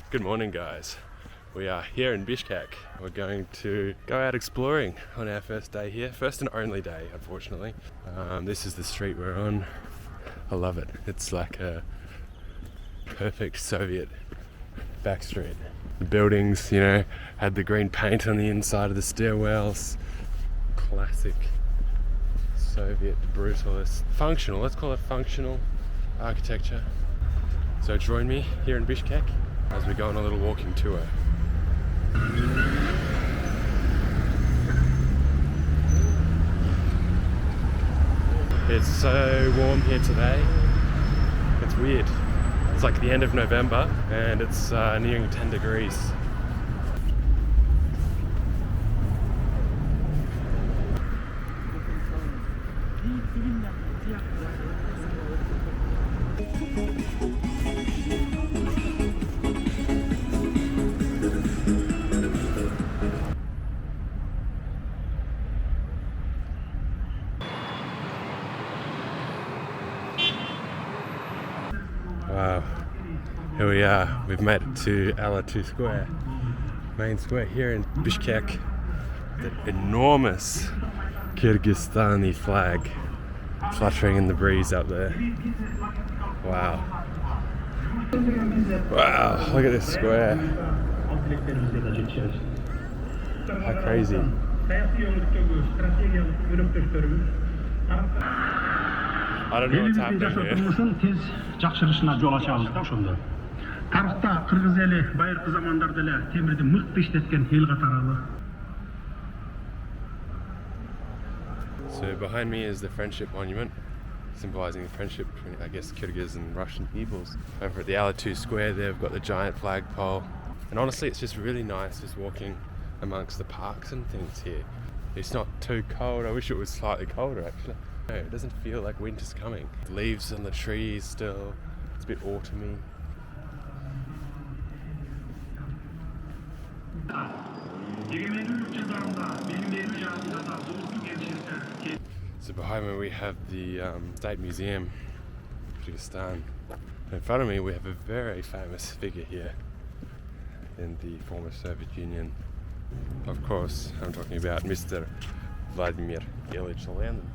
Good morning, guys. We are here in Bishkek. We're going to go out exploring on our first day here. First and only day, unfortunately. This is the street we're on. I love it. It's like a perfect Soviet back street. The buildings, had the green paint on the inside of the stairwells. Classic Soviet brutalist. Functional, let's call it functional architecture. So join me here in Bishkek as we go on a little walking tour. It's so warm here today. It's weird. It's like the end of November and it's nearing 10 degrees. Wow, here we are. We've made it to Alatu Square, main square here in Bishkek. The enormous Kyrgyzstani flag fluttering in the breeze up there. Wow. Wow, look at this square. How crazy. I don't know what's happening here. Жақшырышына жол ашабыз да ошондо. Тарыхта Кыргыз эли байыркы замандарда эле темирди мыкты иштеткен эл катары. So behind me is the Friendship Monument, symbolizing the friendship between, I guess, Kyrgyz and Russian peoples. Over at the Alatu Square, they've got the giant flagpole. And honestly, it's just really nice just walking amongst the parks and things here. It's not too cold. I wish it was slightly colder, actually. No, it doesn't feel like winter's coming. The leaves on the trees still, it's a bit autumny. So behind me we have the State Museum, Kyrgyzstan. In front of me we have a very famous figure here in the former Soviet Union. Of course, I'm talking about Mr. Vladimir Ilyich Lenin.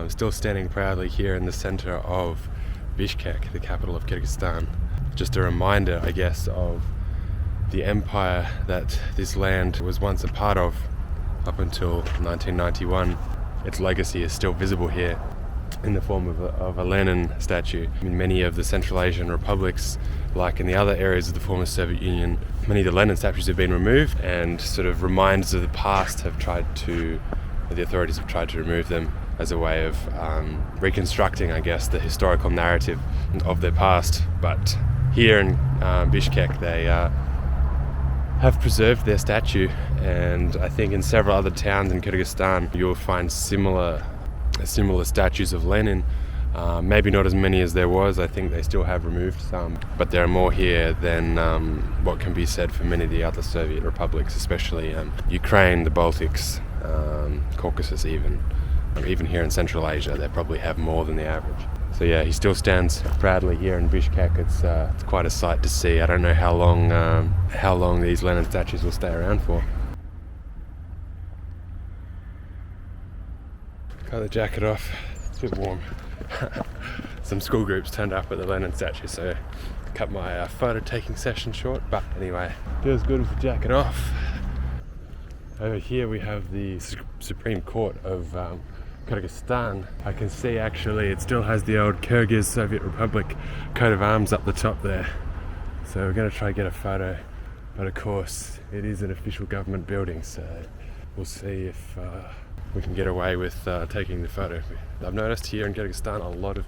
Still standing proudly here in the center of Bishkek, the capital of Kyrgyzstan. Just a reminder, I guess, of the empire that this land was once a part of up until 1991. Its legacy is still visible here in the form of a Lenin statue. In many of the Central Asian republics, like in the other areas of the former Soviet Union, many of the Lenin statues have been removed, and sort of reminders of the past the authorities have tried to remove them as a way of reconstructing, I guess, the historical narrative of their past. But here in Bishkek, they have preserved their statue, and I think in several other towns in Kyrgyzstan you'll find similar statues of Lenin. Maybe not as many as there was. I think they still have removed some, but there are more here than what can be said for many of the other Soviet republics, especially Ukraine, the Baltics, Caucasus even here in Central Asia. They probably have more than the average. So yeah, he still stands proudly here in Bishkek. It's quite a sight to see. I don't know how long these Lenin statues will stay around for. Got the jacket off. It's a bit warm. Some school groups turned up at the Lenin statue, so I cut my photo taking session short. But anyway, feels good with the jacket off. Over here we have the Supreme Court of Kyrgyzstan. I can see actually it still has the old Kyrgyz Soviet Republic coat of arms up the top there. So we're going to try to get a photo, but of course it is an official government building, so we'll see if we can get away with taking the photo. I've noticed here in Kyrgyzstan a lot of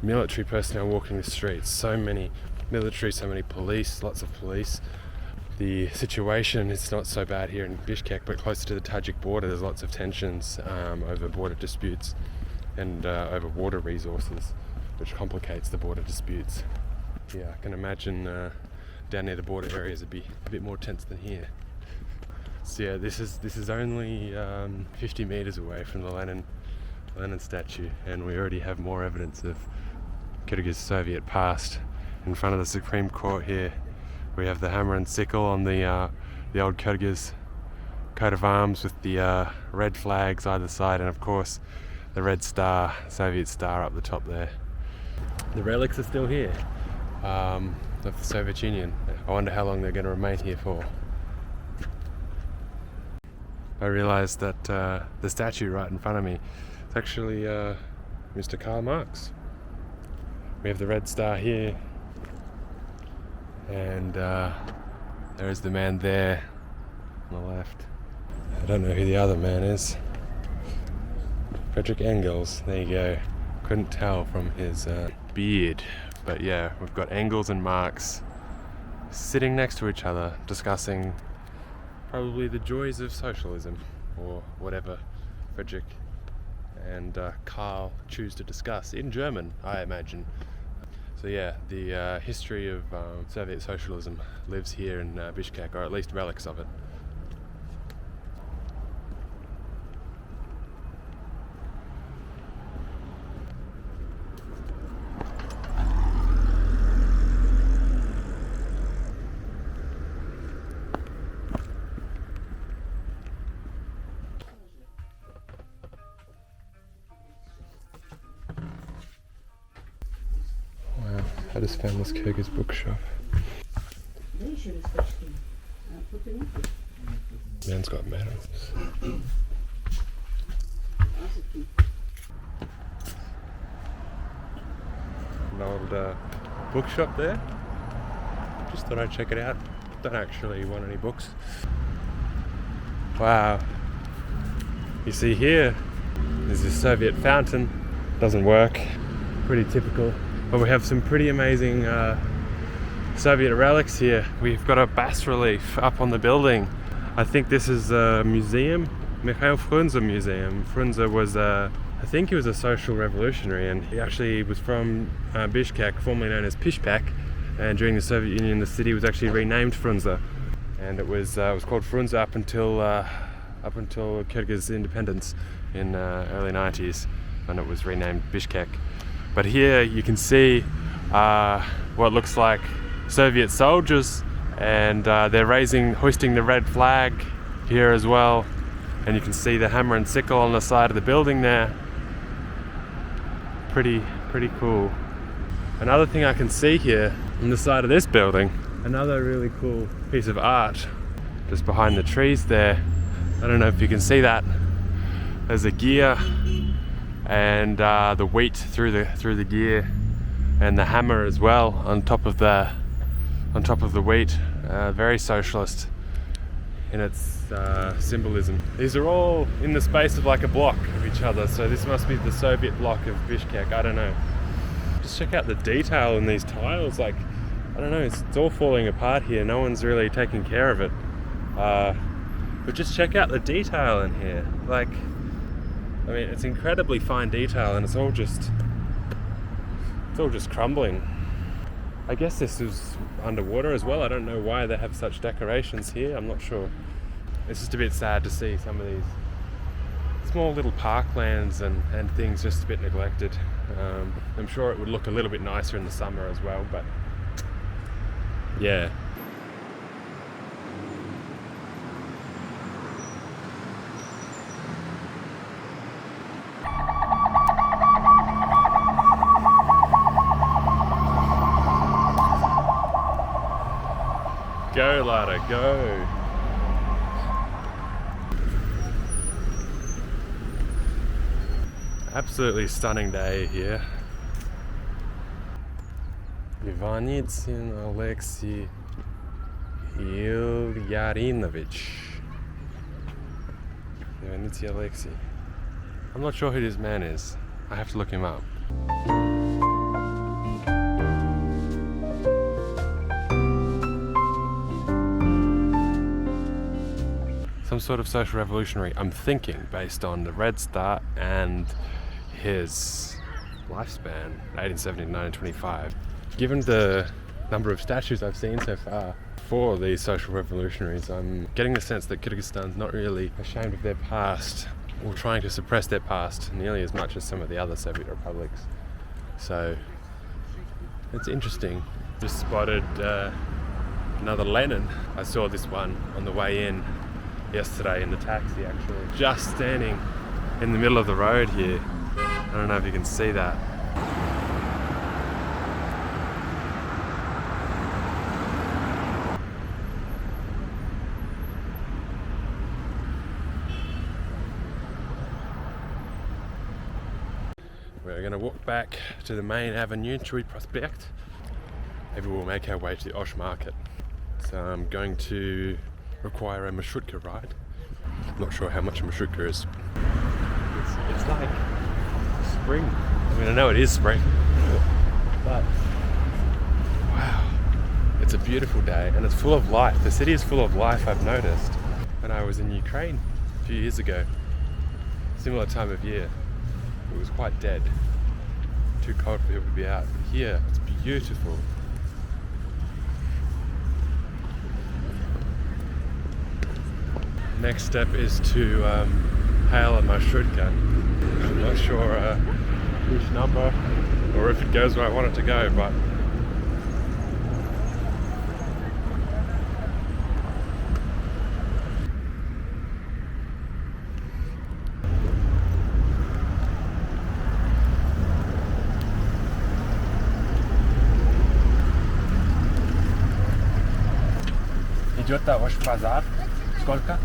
military personnel walking the streets. So many military, so many police, lots of police. The situation is not so bad here in Bishkek, but closer to the Tajik border there's lots of tensions over border disputes and over water resources, which complicates the border disputes. Yeah, I can imagine down near the border areas it'd be a bit more tense than here. So yeah, this is only 50 meters away from the Lenin statue, and we already have more evidence of Kyrgyz Soviet past in front of the Supreme Court here. We have the hammer and sickle on the old Kyrgyz coat of arms with the red flags either side, and of course the red star, Soviet star up the top there. The relics are still here of the Soviet Union. I wonder how long they're going to remain here for. I realised that the statue right in front of me is actually Mr. Karl Marx. We have the red star here, and there is the man there on the left. I don't know who the other man is. Frederick Engels, there you go. Couldn't tell from his beard. But yeah, we've got Engels and Marx sitting next to each other discussing probably the joys of socialism, or whatever Frederick and Karl choose to discuss in German, I imagine. So yeah, the history of Soviet socialism lives here in Bishkek, or at least relics of it. I just found this Kyrgyz bookshop. Man's got medals. An old bookshop there. Just thought I'd check it out. Don't actually want any books. Wow. You see here, there's this Soviet fountain. Doesn't work. Pretty typical. But we have some pretty amazing Soviet relics here. We've got a bas relief up on the building. I think this is a museum, Mikhail Frunze Museum. Frunze was, I think he was a social revolutionary, and he actually was from Bishkek, formerly known as Bishkek. And during the Soviet Union, the city was actually renamed Frunze, and it was called Frunze up until Kyrgyz independence in early 90s, when it was renamed Bishkek. But here you can see what looks like Soviet soldiers, and they're hoisting the red flag here as well. And you can see the hammer and sickle on the side of the building there. Pretty cool. Another thing I can see here on the side of this building, another really cool piece of art just behind the trees there. I don't know if you can see that. There's a gear, and the wheat through the gear, and the hammer as well on top of the wheat. Very socialist in its symbolism. These are all in the space of like a block of each other, so this must be the Soviet block of Bishkek. I don't know. Just check out the detail in these tiles. Like, I don't know, it's all falling apart here. No one's really taking care of it. But just check out the detail in here. Like, I mean, it's incredibly fine detail, and it's all just crumbling. I guess this is underwater as well. I don't know why they have such decorations here. I'm not sure. It's just a bit sad to see some of these small little parklands and things just a bit neglected. I'm sure it would look a little bit nicer in the summer as well, but yeah. Go, Lada, go. Absolutely stunning day here. Ivanitsin Alexei Ilyarinovich. Ivanitsin Alexei. I'm not sure who this man is. I have to look him up. Some sort of social revolutionary, I'm thinking, based on the Red Star and his lifespan, 1870 to 1925. Given the number of statues I've seen so far for these social revolutionaries, I'm getting the sense that Kyrgyzstan's not really ashamed of their past, or trying to suppress their past nearly as much as some of the other Soviet republics. So it's interesting. Just spotted another Lenin. I saw this one on the way in yesterday in the taxi actually. Just standing in the middle of the road here. I don't know if you can see that. We're going to walk back to the main avenue, Chui Prospect. Maybe we'll make our way to the Osh Market. So I'm going to require a marshrutka ride. I'm not sure how much a marshrutka is. It's like spring. I mean, I know it is spring, but wow, it's a beautiful day and it's full of life. The city is full of life, I've noticed. When I was in Ukraine a few years ago, similar time of year, it was quite dead. Too cold for people to be out. But here, it's beautiful. Next step is to hail a marshrutka. I'm not sure which number or if it goes where I want it to go, but идет ваш базар. Сколько?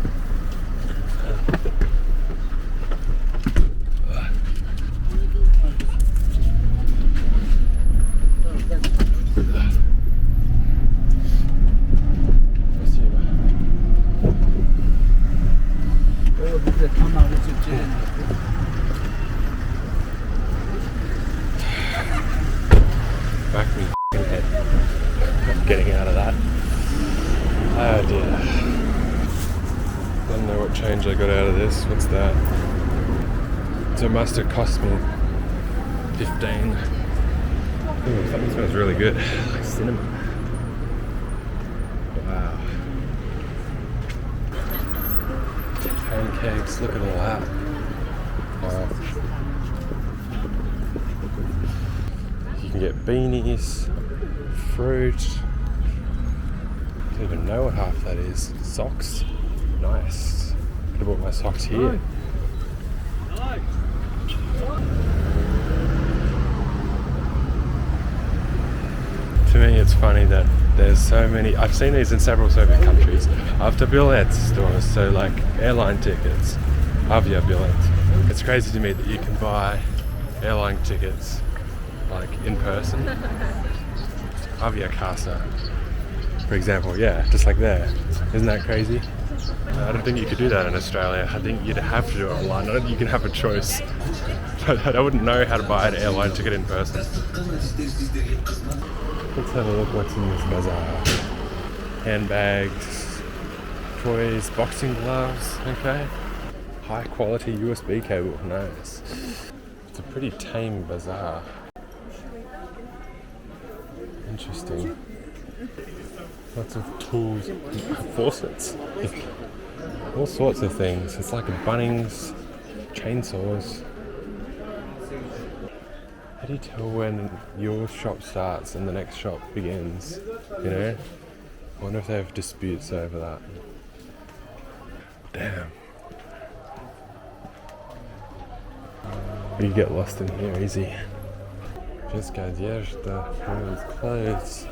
Back me head. Not getting out of that. Oh dear. Don't know what change I got out of this. What's that? So it must have cost me 15. Ooh, something smells really good. Like cinnamon. Wow. Pancakes, look at all that. Wow. You can get beanies, fruit. I don't even know what half that is. Socks. Nice. Could have bought my socks here. To me, it's funny that there's so many. I've seen these in several Soviet countries. After billet stores, so like airline tickets, avia billets. It's crazy to me that you can buy airline tickets like in person. Avia casa, for example, yeah, just like there. Isn't that crazy? I don't think you could do that in Australia. I think you'd have to do it online. I don't think you can have a choice. I wouldn't know how to buy an airline ticket in person. Let's have a look what's in this bazaar. Handbags, toys, boxing gloves, okay. High quality USB cable, nice. It's a pretty tame bazaar. Interesting. Lots of tools, faucets, all sorts of things. It's like a Bunnings, chainsaws. How do you tell when your shop starts and the next shop begins? You know? I wonder if they have disputes over that. Damn. You get lost in here easy. Just одежда, women's clothes.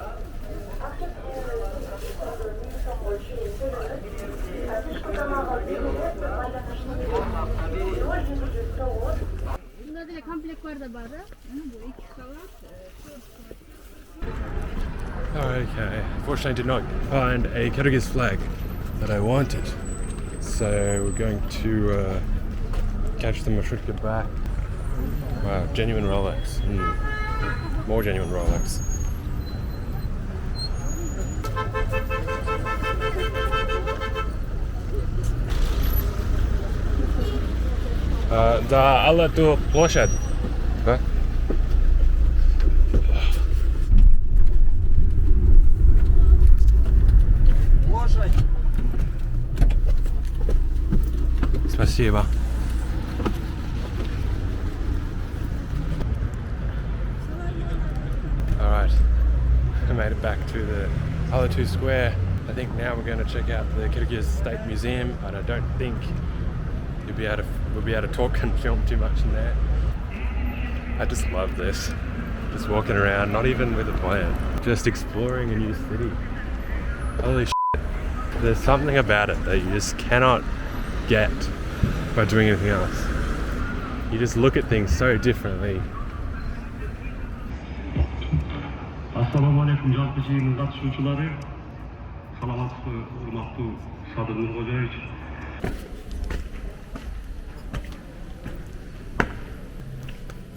Okay, unfortunately I did not find a Kyrgyz flag that I wanted, so we're going to catch the marshrutka back. Wow, genuine Rolex. More genuine Rolex. Да, але ту площадь. Да? Спасибо. Alright, I made it back to the other two square. I think now we're going to check out the Kyrgyz State Museum, but I don't think we'll be able to talk and film too much in there. I just love this. Just walking around, not even with a plan, just exploring a new city. Holy shit. There's something about it that you just cannot get by doing anything else. You just look at things so differently. Assalamualaikum жалпы жиынның қатысушылары. Саламатсызбы, урматтуу Садыр Нуркожоевич.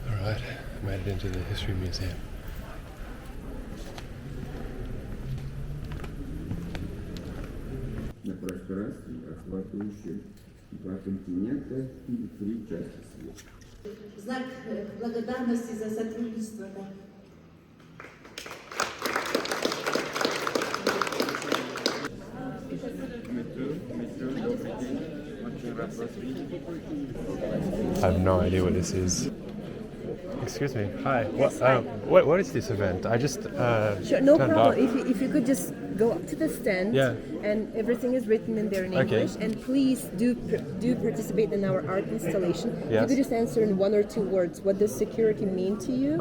Alright, I made it into the History Museum. На пространстве, охватывающем два континента и 3 части света. Знак благодарности за сотрудничество. I have no idea what this is. Excuse me. Hi. What is this event? I just Sure, no turned problem. up. If you could just go up to the stand, Yeah. and everything is written in there in Okay. English, and please do participate in our art installation. If you Yes. could just answer in 1 or 2 words, what does security mean to you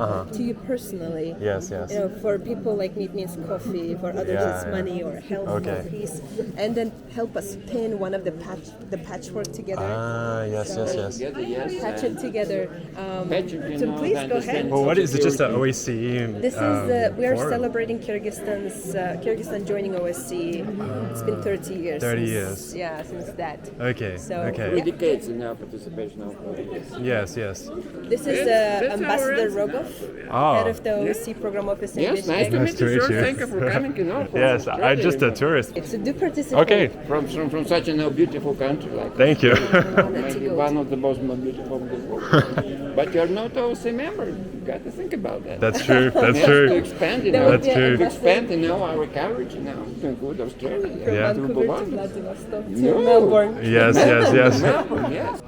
personally? Yes, yes. You know, for people like me, it means coffee. For others, Yeah, it's yeah. money or health Okay. or peace. And then help us pin one of the patchwork together. Yes, yes. Patch it together. So please go ahead. Well, what is it? Just an OSCE? This is we are forum? celebrating Kyrgyzstan joining OSCE. It's been 30 years. 30 since, years. Yeah, since that. Okay. So, okay. yeah. Decades in our participation of Yes, yes. This is Ambassador Rogov, head of the OSCE program office in Yes, nice Bishkek. to Nice meet to you, meet sir. you. Thank you for coming, from Yes, I'm Australia, just a tourist. So do participate. Okay. From such a beautiful country like Thank you. maybe one of the most beautiful in the world. But you're not OSCE member. You got to think about that. That's true. That's We have to true. expand, That's true. To expand, our coverage, to include Australia. Yeah. To Vancouver to Bhutan. Vladivostok to No. Melbourne. Yes, yes, yes. Melbourne, yes.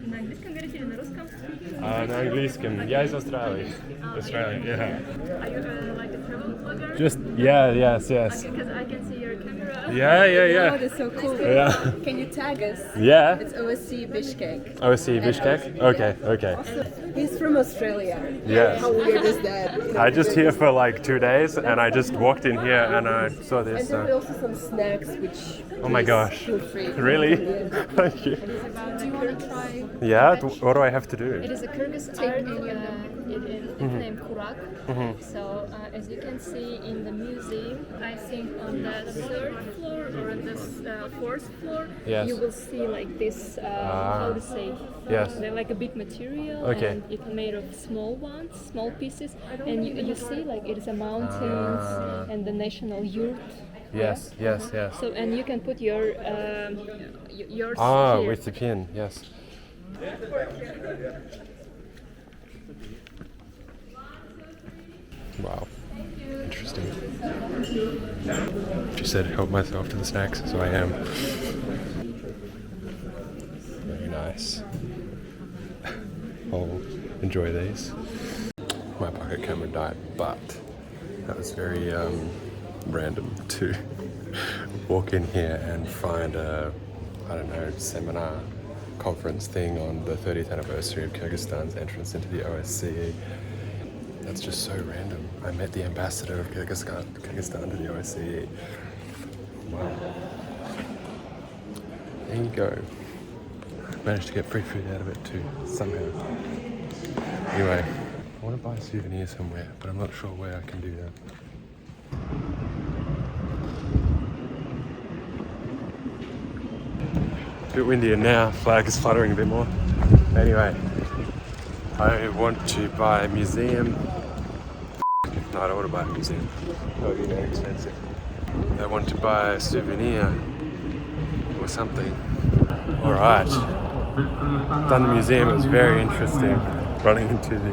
На английском говорите или на русском? На английском. Я из Австралии. Australia, yeah. Are you like a travel blogger? Just, yes. Because I can see your camera. Yeah. Oh, that's so cool. Yeah. Can you tag us? Yeah. It's OSCE Bishkek. OSCE Bishkek? Okay. He's from Australia. Yes. How weird is that? I just here for like 2 days and I just walked in here and I saw And this. there are also some snacks which. Oh my please gosh. feel free. Really? Thank you. Do you want to try? Yeah? What do I have to do? It is a Kyrgyz art. It's named Kurak. So as you can see in the museum, I think on the 3rd floor or the 4th floor, Yes. you will see like this. How to say? Yes. They're like a big material, Okay. and it's made of small pieces, and you see like it is a mountains and the national yurt. Yes. So and you can put yours here. With the pin, yes. Wow. Interesting. She said help myself to the snacks, so I am. Very nice. I'll enjoy these. My pocket camera died, but that was very random to walk in here and find a, seminar conference thing on the 30th anniversary of Kyrgyzstan's entrance into the OSCE. That's just so random. I met the ambassador of Kyrgyzstan to the OSCE. Wow. There you go. Managed to get free food out of it too, somehow. Anyway, I want to buy a souvenir somewhere, but I'm not sure where I can do that. A bit windier now, flag is fluttering a bit more. Anyway, I want to buy a museum. No, I don't want to buy a museum. That would be very expensive. I want to buy a souvenir or something. Alright. Done the museum, it was very interesting. Running into the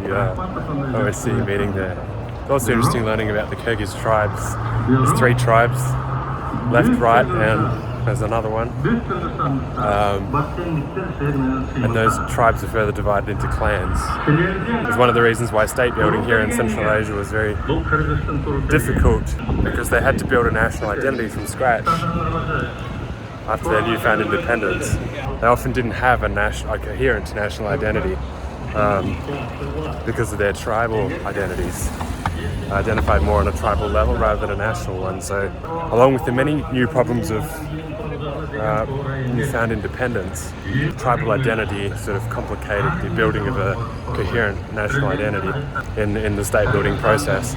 OSCE meeting there. It's also interesting learning about the Kyrgyz tribes. There's 3 tribes, left, right, and There's another one. Büyük Kırgızistan'da Basenlik'te sevmeden And those tribes are further divided into clans. It's one of the reasons why state building here in Central Asia was very Bu Kırgızistan turu difficult, because they had to build a national identity from scratch after their newfound independence. They often didn't have a coherent national identity because of their tribal identities, identified more on a tribal level rather than a national one. So along with the many new problems of newfound independence, tribal identity sort of complicated the building of a coherent national identity in the state building process.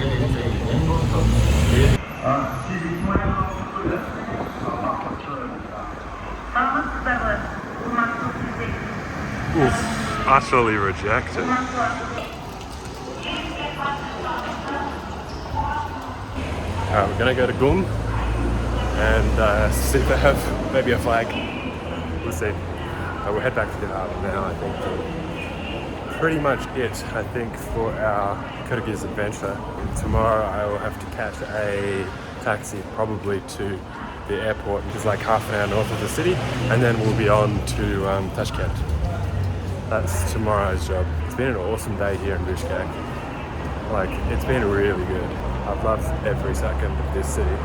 Oof, utterly rejected. We're gonna go to Gum and see if they have maybe a flag. We'll see. We'll head back to the island now, I think. Pretty much it, I think, for our Kyrgyz adventure. Tomorrow I will have to catch a taxi, probably to the airport, which is like half an hour north of the city, and then we'll be on to Tashkent. That's tomorrow's job. It's been an awesome day here in Bishkek. Like, it's been really good. I've loved every second of this city.